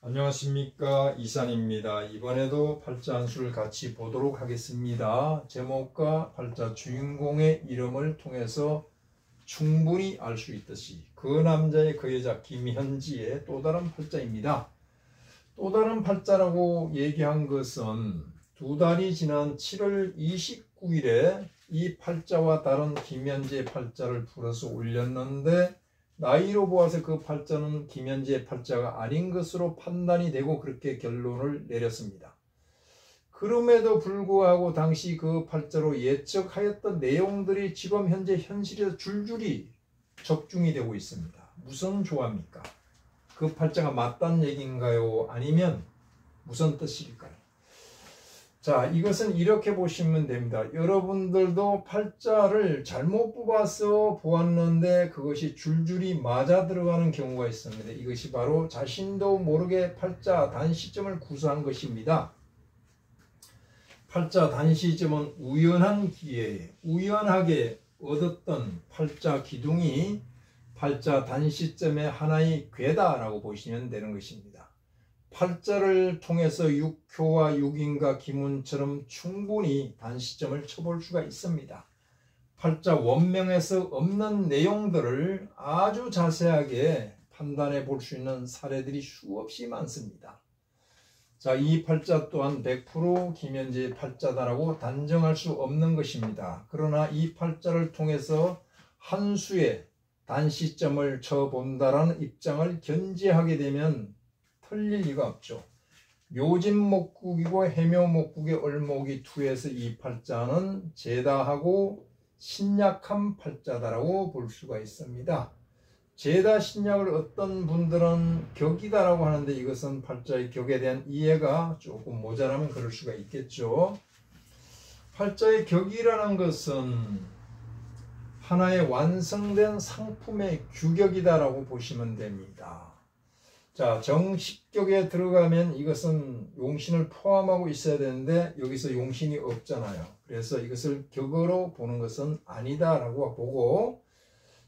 안녕하십니까, 이산입니다. 이번에도 팔자 한 수를 같이 보도록 하겠습니다. 제목과 팔자 주인공의 이름을 통해서 충분히 알 수 있듯이 그 남자의 그 여자 김현지의 또 다른 팔자입니다. 또 다른 팔자라고 얘기한 것은 두 달이 지난 7월 29일에 이 팔자와 다른 김현지의 팔자를 풀어서 올렸는데 나이로 보아서 그 팔자는 김현지의 팔자가 아닌 것으로 판단이 되고 그렇게 결론을 내렸습니다. 그럼에도 불구하고 당시 그 팔자로 예측하였던 내용들이 지금 현재 현실에서 줄줄이 적중이 되고 있습니다. 무슨 조합입니까? 그 팔자가 맞다는 얘기인가요? 아니면 무슨 뜻일까요? 자, 이것은 이렇게 보시면 됩니다. 여러분들도 팔자를 잘못 뽑아서 보았는데 그것이 줄줄이 맞아 들어가는 경우가 있습니다. 이것이 바로 자신도 모르게 팔자 단시점을 구사한 것입니다. 팔자 단시점은 우연한 기회에 우연하게 얻었던 팔자 기둥이 팔자 단시점의 하나의 괴다라고 보시면 되는 것입니다. 팔자를 통해서 육효와 육인과 기문처럼 충분히 단시점을 쳐볼 수가 있습니다. 팔자 원명에서 없는 내용들을 아주 자세하게 판단해 볼 수 있는 사례들이 수없이 많습니다. 자, 이 팔자 또한 100% 김현지의 팔자다라고 단정할 수 없는 것입니다. 그러나 이 팔자를 통해서 한 수의 단시점을 쳐본다라는 입장을 견지하게 되면 틀릴 리가 없죠. 묘진목국이고 해묘목국의 얼목이 투에서 이 팔자는 제다하고 신약한 팔자다라고 볼 수가 있습니다. 제다 신약을 어떤 분들은 격이다라고 하는데 이것은 팔자의 격에 대한 이해가 조금 모자라면 그럴 수가 있겠죠. 팔자의 격이라는 것은 하나의 완성된 상품의 규격이다라고 보시면 됩니다. 자, 정식격에 들어가면 이것은 용신을 포함하고 있어야 되는데 여기서 용신이 없잖아요. 그래서 이것을 격으로 보는 것은 아니다라고 보고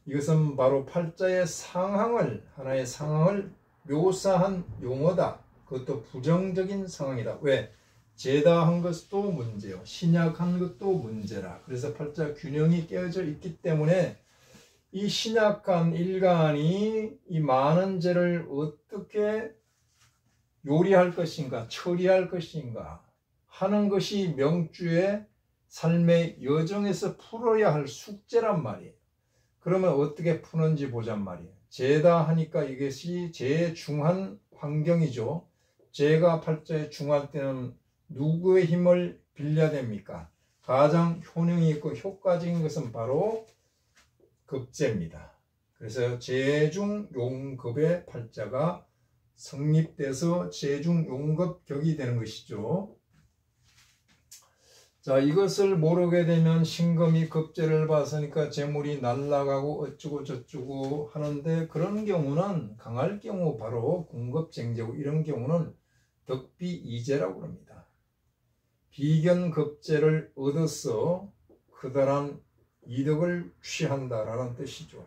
이것은 바로 팔자의 상황을 하나의 상황을 묘사한 용어다. 그것도 부정적인 상황이다. 왜? 제다한 것도 문제요. 신약한 것도 문제라. 그래서 팔자 균형이 깨어져 있기 때문에 이 신약한 일간이 이 많은 죄를 어떻게 요리할 것인가, 처리할 것인가 하는 것이 명주의 삶의 여정에서 풀어야 할 숙제란 말이에요. 그러면 어떻게 푸는지 보잔 말이에요. 죄다 하니까 이것이 제일 중한 환경이죠. 죄가 팔자에 중할 때는 누구의 힘을 빌려야 됩니까? 가장 효능이 있고 효과적인 것은 바로 급제입니다. 그래서 제중용급의 팔자가 성립돼서 제중용급격이 되는 것이죠. 자, 이것을 모르게 되면 신금이 급제를 받으니까 재물이 날아가고 어쩌고 저쩌고 하는데 그런 경우는 강할 경우 바로 궁급쟁제고 이런 경우는 덕비이제라고 합니다. 비견급제를 얻어서 그다란 이득을 취한다라는 뜻이죠.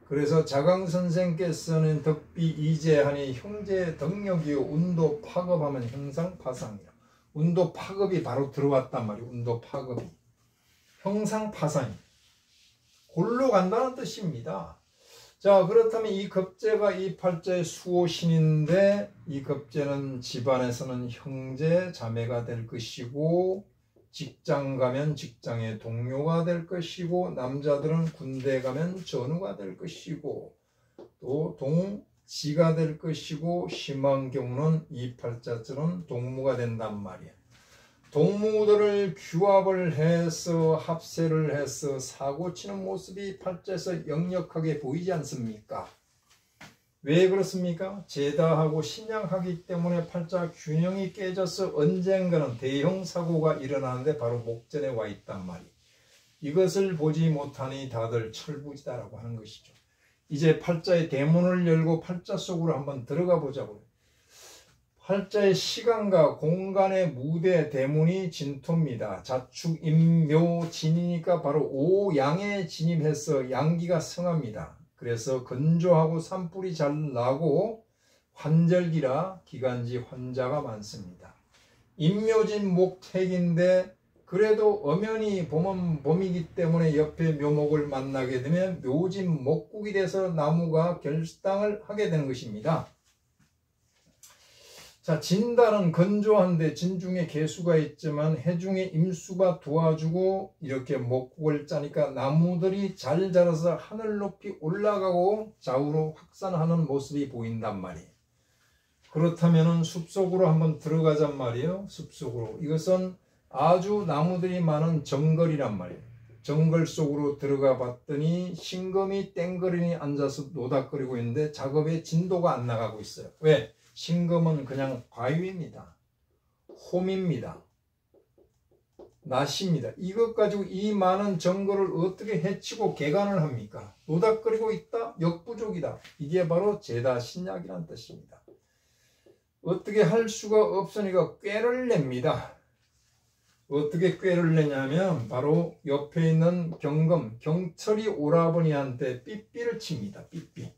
그래서 자강선생께서는 덕비이제하니 형제 덕력이요 운도 파급하면 형상파상이요. 운도 파급이 바로 들어왔단 말이에요. 운도 파급이 형상파상이 골로 간다는 뜻입니다. 자, 그렇다면 이 급제가 이 팔자의 수호신인데 이 급제는 집안에서는 형제 자매가 될 것이고 직장 가면 직장의 동료가 될 것이고 남자들은 군대 가면 전우가 될 것이고 또 동지가 될 것이고 심한 경우는 이 팔자처럼 동무가 된단 말이에요. 동무들을 규합을 해서 합세를 해서 사고치는 모습이 팔자에서 역력하게 보이지 않습니까? 왜 그렇습니까? 제다하고 신약하기 때문에 팔자 균형이 깨져서 언젠가는 대형 사고가 일어나는데 바로 목전에 와 있단 말이에요. 이것을 보지 못하니 다들 철부지다라고 하는 것이죠. 이제 팔자의 대문을 열고 팔자 속으로 한번 들어가 보자고요. 팔자의 시간과 공간의 무대 대문이 진토입니다. 자축, 임묘, 진이니까 바로 오양에 진입해서 양기가 성합니다. 그래서 건조하고 산불이 잘 나고 환절기라 기관지 환자가 많습니다. 임묘진 목택인데 그래도 엄연히 봄은 봄이기 때문에 옆에 묘목을 만나게 되면 묘진 목국이 돼서 나무가 결당을 하게 되는 것입니다. 자, 진달은 건조한데 진중에 개수가 있지만 해중에 임수가 도와주고 이렇게 목국을 짜니까 나무들이 잘 자라서 하늘 높이 올라가고 좌우로 확산하는 모습이 보인단 말이에요. 그렇다면 숲속으로 한번 들어가잔 말이에요. 숲속으로. 이것은 아주 나무들이 많은 정글이란 말이에요. 정글 속으로 들어가 봤더니 신검이 땡거리니 앉아서 노닥거리고 있는데 작업의 진도가 안 나가고 있어요. 왜? 신검은 그냥 과유입니다. 홈입니다. 낫입니다. 이것 가지고 이 많은 정글을 어떻게 해치고 개간을 합니까? 노닥거리고 있다? 역부족이다. 이게 바로 제다신약이란 뜻입니다. 어떻게 할 수가 없으니까 꾀를 냅니다. 어떻게 꾀를 내냐면 바로 옆에 있는 경검, 경철이 오라버니한테 삐삐를 칩니다. 삐삐.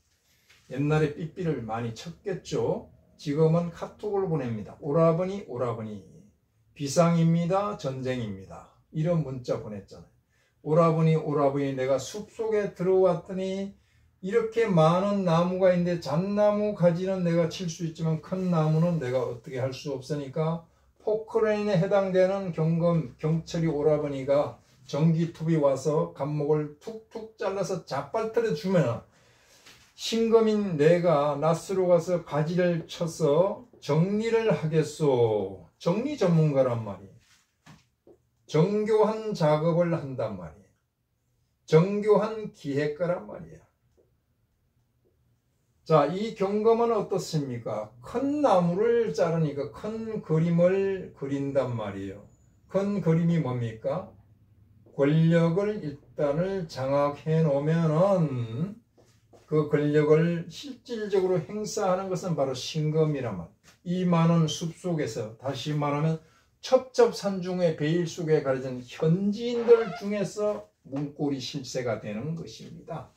옛날에 삐삐를 많이 쳤겠죠. 지금은 카톡을 보냅니다. 오라버니 오라버니 비상입니다. 전쟁입니다. 이런 문자 보냈잖아요. 오라버니 오라버니 내가 숲속에 들어왔더니 이렇게 많은 나무가 있는데 잣나무 가지는 내가 칠 수 있지만 큰 나무는 내가 어떻게 할 수 없으니까 포크레인에 해당되는 경검 경철이 오라버니가 전기톱이 와서 감목을 툭툭 잘라서 잡발터려 주면 신검인 내가 낫으로 가서 가지를 쳐서 정리를 하겠소. 정리 전문가란 말이에요. 정교한 작업을 한단 말이에요. 정교한 기획가란 말이에요. 자, 이 경검은 어떻습니까? 큰 나무를 자르니까 큰 그림을 그린단 말이에요. 큰 그림이 뭡니까? 권력을 일단을 장악해 놓으면은 그 권력을 실질적으로 행사하는 것은 바로 신검이란 말. 이 많은 숲속에서 다시 말하면 첩첩산중의 베일 속에 가려진 현지인들 중에서 문고리 실세가 되는 것입니다.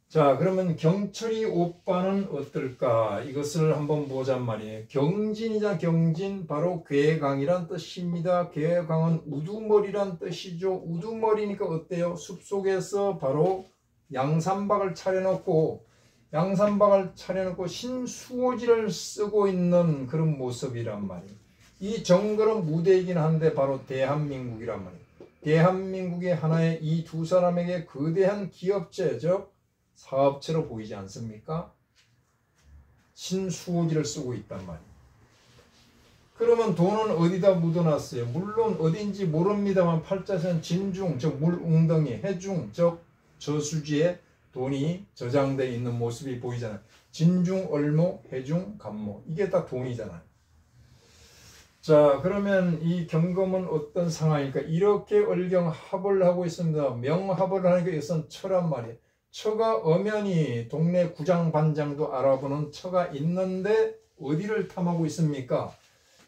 자, 그러면 경철이 오빠는 어떨까? 이것을 한번 보잔 말이에요. 경진이자 경진, 바로 괴강이란 뜻입니다. 괴강은 우두머리란 뜻이죠. 우두머리니까 어때요? 숲속에서 바로 양산박을 차려놓고 신수호지를 쓰고 있는 그런 모습이란 말이에요. 이 정글은 무대이긴 한데 바로 대한민국이란 말이에요. 대한민국의 하나의 이 두 사람에게 거대한 기업체적 사업체로 보이지 않습니까? 신수호지를 쓰고 있단 말이에요. 그러면 돈은 어디다 묻어놨어요? 물론 어딘지 모릅니다만 팔자선 진중, 즉 물웅덩이, 해중, 즉 저수지에 돈이 저장되어 있는 모습이 보이잖아요. 진중, 얼모, 해중, 간모. 이게 다 돈이잖아요. 자, 그러면 이 경검은 어떤 상황일까? 이렇게 얼경합을 하고 있습니다. 명합을 하니까 이것은 처란 말이에요. 처가 엄연히 동네 구장 반장도 알아보는 처가 있는데 어디를 탐하고 있습니까?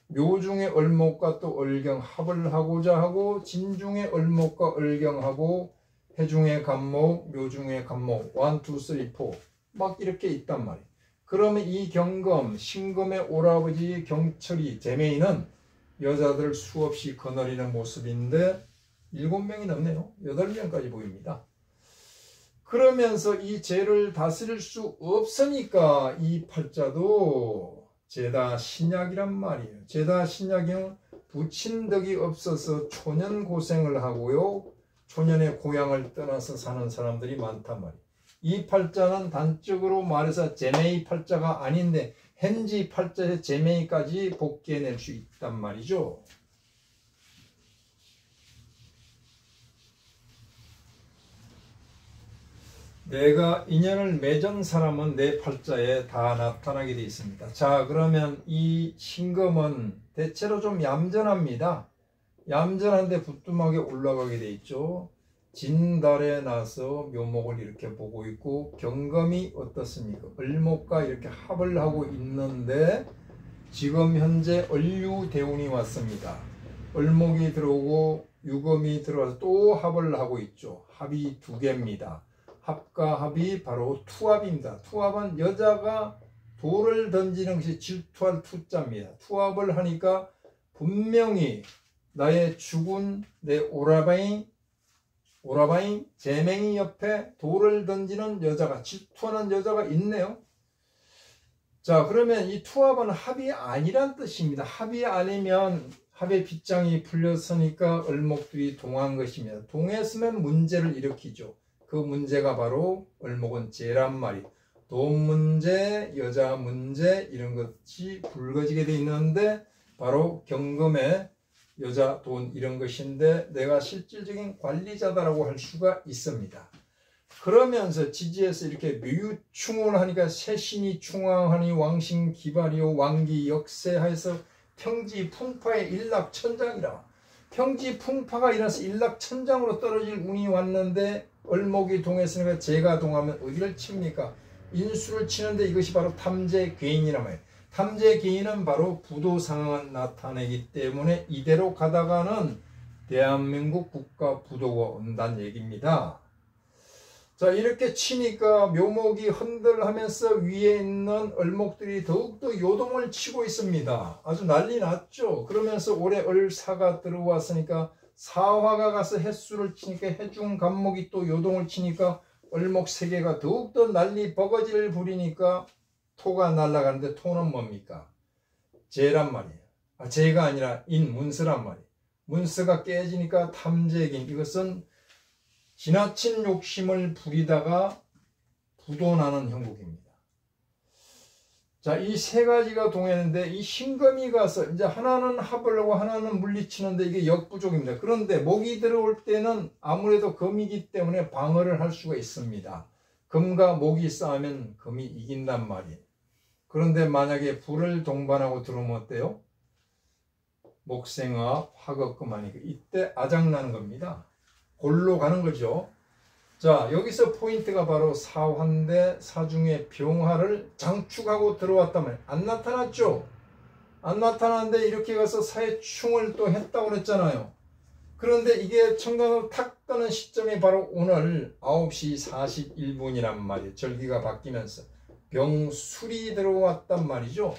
묘중의 얼목과 또 얼경합을 하고자 하고 진중의 얼목과 얼경하고 해중의 간목, 묘중의 간목 1, 2, 3, 4 막 이렇게 있단 말이에요. 그러면 이 경검, 신검의 오라버지 경철이 제메이는 여자들 수없이 거느리는 모습인데 7명이 넘네요. 8명까지 보입니다. 그러면서 이 죄를 다스릴 수 없으니까 이 팔자도 제다신약이란 말이에요. 제다신약은 부친 덕이 없어서 초년 고생을 하고요. 초년의 고향을 떠나서 사는 사람들이 많단 말이에요. 이 팔자는 단적으로 말해서 제메이 팔자가 아닌데 현지 팔자의 제메이까지 복귀해낼 수 있단 말이죠. 내가 인연을 맺은 사람은 내 팔자에 다 나타나게 되어 있습니다. 자, 그러면 이 신검은 대체로 좀 얌전합니다. 얌전한데 부뚜막에 올라가게 되어 있죠. 진달에 나서 묘목을 이렇게 보고 있고 경검이 어떻습니까? 을목과 이렇게 합을 하고 있는데 지금 현재 을유대운이 왔습니다. 을목이 들어오고 유검이 들어와서 또 합을 하고 있죠. 합이 2개입니다. 합과 합이 바로 투합입니다. 투합은 여자가 돌을 던지는 것이 질투할 투자입니다. 투합을 하니까 분명히 나의 죽은 내 오라바인 제맹이 옆에 돌을 던지는 여자가, 질투하는 여자가 있네요. 자, 그러면 이 투합은 합이 아니란 뜻입니다. 합이 아니면 합의 빗장이 풀렸으니까 을목들이 동한 것입니다. 동했으면 문제를 일으키죠. 그 문제가 바로 을목은 재란 말이, 돈 문제, 여자 문제 이런 것이 불거지게 돼 있는데 바로 경금에 여자, 돈 이런 것인데 내가 실질적인 관리자다라고 할 수가 있습니다. 그러면서 지지에서 이렇게 묘유충을 하니까 세신이 충왕하니 왕신 기발이요 왕기 역세하여서 평지풍파의 일락천장이라. 평지풍파가 일어나서 일락천장으로 떨어질 운이 왔는데 을목이 동했으니까 재가 동하면 어디를 칩니까? 인수를 치는데 이것이 바로 탐재괴인이란 말이에요. 탐재괴인은 바로 부도 상황을 나타내기 때문에 이대로 가다가는 대한민국 국가 부도가 온다는 얘기입니다. 자, 이렇게 치니까 묘목이 흔들하면서 위에 있는 을목들이 더욱더 요동을 치고 있습니다. 아주 난리 났죠. 그러면서 올해 을사가 들어왔으니까 사화가 가서 해수를 치니까 해중 간목이 또 요동을 치니까 을목 세계가 더욱더 난리 버거지를 부리니까 토가 날아가는데 토는 뭡니까? 재란 말이에요. 재가 아니라 문서란 말이에요. 문서가 깨지니까 탐재긴, 이것은 지나친 욕심을 부리다가 부도나는 형국입니다. 자, 이 세 가지가 동했는데 이 신금이 가서 이제 하나는 합을 하고 하나는 물리치는데 이게 역부족입니다. 그런데 목이 들어올 때는 아무래도 금이기 때문에 방어를 할 수가 있습니다. 금과 목이 싸우면 금이 이긴단 말이에요. 그런데 만약에 불을 동반하고 들어오면 어때요? 목생화 화극금 하니까 이때 아작나는 겁니다. 골로 가는 거죠. 자, 여기서 포인트가 바로 사화인데 사중의 병화를 장축하고 들어왔다면 안 나타났죠? 안 나타났는데 이렇게 가서 사해충을 또 했다고 그랬잖아요. 그런데 이게 청간으로 탁 떠는 시점이 바로 오늘 9시 41분이란 말이에요. 절기가 바뀌면서 병술이 들어왔단 말이죠.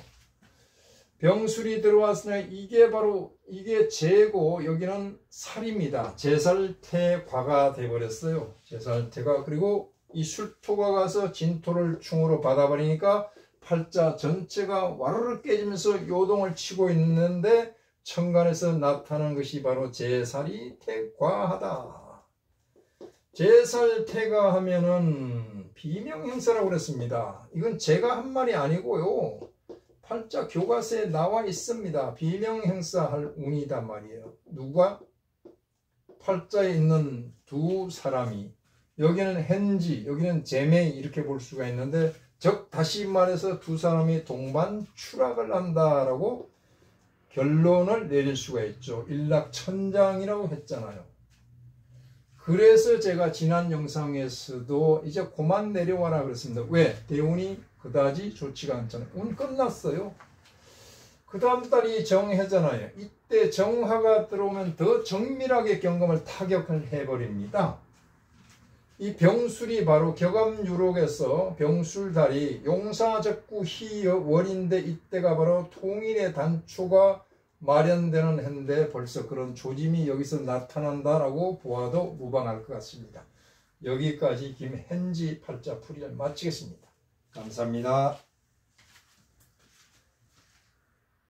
병술이 들어왔으니 이게 재고 여기는 살입니다. 재살태과가 돼버렸어요. 재살태가. 그리고 이 술토가 가서 진토를 충으로 받아버리니까 팔자 전체가 와르르 깨지면서 요동을 치고 있는데 천간에서 나타나는 것이 바로 재살이 태과하다. 재살태가 하면은 비명행사라고 그랬습니다. 이건 제가 한 말이 아니고요. 팔자 교과서에 나와 있습니다. 비명행사할 운이단 말이에요. 누가? 팔자에 있는 두 사람이, 여기는 hen지, 여기는 제매 이렇게 볼 수가 있는데, 즉 다시 말해서 두 사람이 동반 추락을 한다라고 결론을 내릴 수가 있죠. 일락천장이라고 했잖아요. 그래서 제가 지난 영상에서도 이제 그만 내려와라 그랬습니다. 왜? 대운이 그다지 좋지가 않잖아요. 운 끝났어요. 그 다음 달이 정해잖아요. 이때 정화가 들어오면 더 정밀하게 경금을 타격을 해버립니다. 이 병술이 바로 격암유록에서 병술달이 용사적구 희월인데 이때가 바로 통일의 단초가 마련되는 해인데 벌써 그런 조짐이 여기서 나타난다라고 보아도 무방할 것 같습니다. 여기까지 김hen지 팔자풀이를 마치겠습니다. 감사합니다.